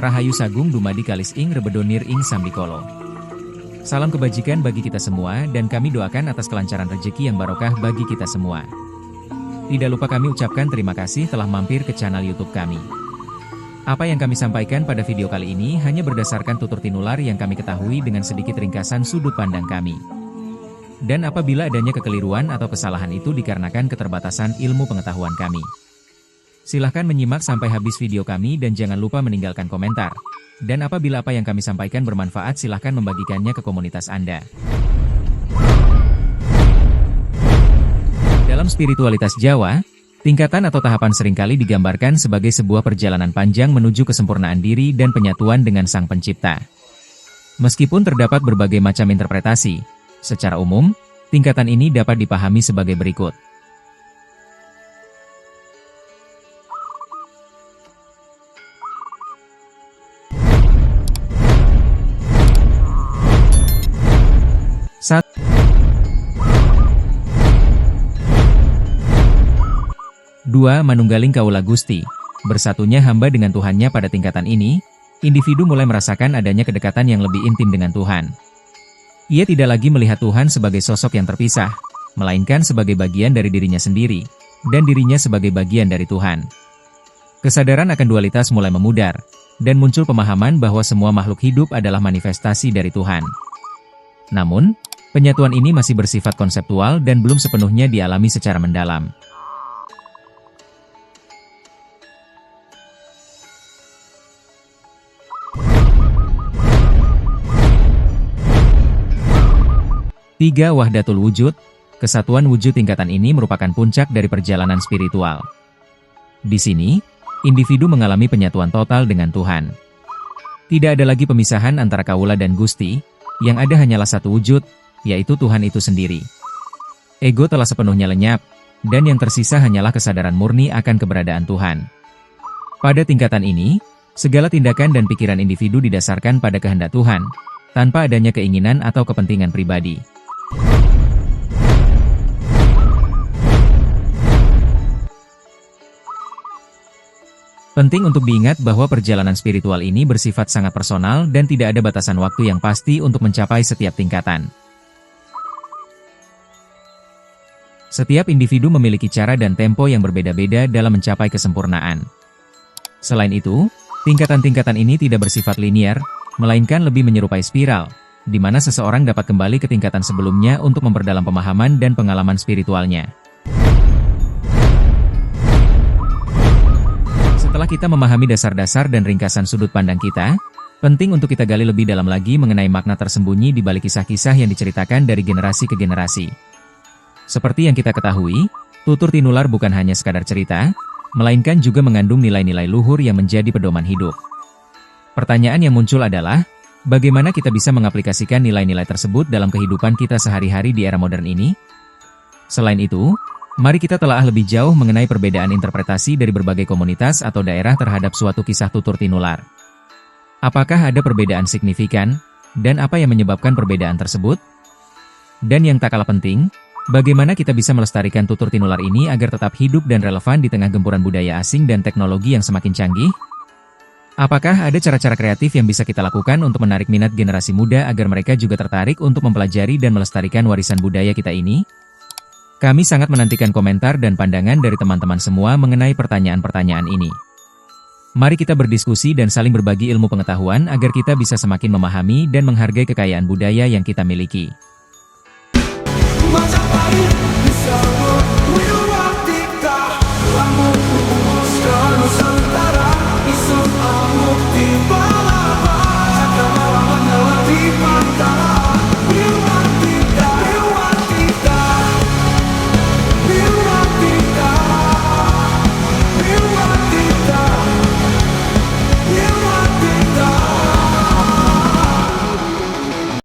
Rahayu Sagung dumadi kalis ing rebedonir ing sambikolo. Salam kebajikan bagi kita semua dan kami doakan atas kelancaran rezeki yang barokah bagi kita semua. Tidak lupa kami ucapkan terima kasih telah mampir ke channel YouTube kami. Apa yang kami sampaikan pada video kali ini hanya berdasarkan tutur tinular yang kami ketahui dengan sedikit ringkasan sudut pandang kami. Dan apabila adanya kekeliruan atau kesalahan itu dikarenakan keterbatasan ilmu pengetahuan kami. Silahkan menyimak sampai habis video kami dan jangan lupa meninggalkan komentar. Dan apabila apa yang kami sampaikan bermanfaat silahkan membagikannya ke komunitas Anda. Dalam spiritualitas Jawa, tingkatan atau tahapan seringkali digambarkan sebagai sebuah perjalanan panjang menuju kesempurnaan diri dan penyatuan dengan Sang Pencipta. Meskipun terdapat berbagai macam interpretasi, secara umum, tingkatan ini dapat dipahami sebagai berikut. Dua, manunggaling kaula Gusti. Bersatunya hamba dengan Tuhannya pada tingkatan ini, individu mulai merasakan adanya kedekatan yang lebih intim dengan Tuhan. Ia tidak lagi melihat Tuhan sebagai sosok yang terpisah, melainkan sebagai bagian dari dirinya sendiri, dan dirinya sebagai bagian dari Tuhan. Kesadaran akan dualitas mulai memudar, dan muncul pemahaman bahwa semua makhluk hidup adalah manifestasi dari Tuhan. Namun, penyatuan ini masih bersifat konseptual dan belum sepenuhnya dialami secara mendalam. Tiga, wahdatul wujud. Kesatuan wujud tingkatan ini merupakan puncak dari perjalanan spiritual. Di sini, individu mengalami penyatuan total dengan Tuhan. Tidak ada lagi pemisahan antara kaula dan Gusti, yang ada hanyalah satu wujud, yaitu Tuhan itu sendiri. Ego telah sepenuhnya lenyap, dan yang tersisa hanyalah kesadaran murni akan keberadaan Tuhan. Pada tingkatan ini, segala tindakan dan pikiran individu didasarkan pada kehendak Tuhan, tanpa adanya keinginan atau kepentingan pribadi. Penting untuk diingat bahwa perjalanan spiritual ini bersifat sangat personal dan tidak ada batasan waktu yang pasti untuk mencapai setiap tingkatan. Setiap individu memiliki cara dan tempo yang berbeda-beda dalam mencapai kesempurnaan. Selain itu, tingkatan-tingkatan ini tidak bersifat linier, melainkan lebih menyerupai spiral, di mana seseorang dapat kembali ke tingkatan sebelumnya untuk memperdalam pemahaman dan pengalaman spiritualnya. Setelah kita memahami dasar-dasar dan ringkasan sudut pandang kita, penting untuk kita gali lebih dalam lagi mengenai makna tersembunyi di balik kisah-kisah yang diceritakan dari generasi ke generasi. Seperti yang kita ketahui, tutur tinular bukan hanya sekadar cerita, melainkan juga mengandung nilai-nilai luhur yang menjadi pedoman hidup. Pertanyaan yang muncul adalah, bagaimana kita bisa mengaplikasikan nilai-nilai tersebut dalam kehidupan kita sehari-hari di era modern ini? Selain itu, mari kita telaah lebih jauh mengenai perbedaan interpretasi dari berbagai komunitas atau daerah terhadap suatu kisah tutur tinular. Apakah ada perbedaan signifikan, dan apa yang menyebabkan perbedaan tersebut? Dan yang tak kalah penting, bagaimana kita bisa melestarikan tutur tinular ini agar tetap hidup dan relevan di tengah gempuran budaya asing dan teknologi yang semakin canggih? Apakah ada cara-cara kreatif yang bisa kita lakukan untuk menarik minat generasi muda agar mereka juga tertarik untuk mempelajari dan melestarikan warisan budaya kita ini? Kami sangat menantikan komentar dan pandangan dari teman-teman semua mengenai pertanyaan-pertanyaan ini. Mari kita berdiskusi dan saling berbagi ilmu pengetahuan agar kita bisa semakin memahami dan menghargai kekayaan budaya yang kita miliki. Majapahit, bisa, we want it,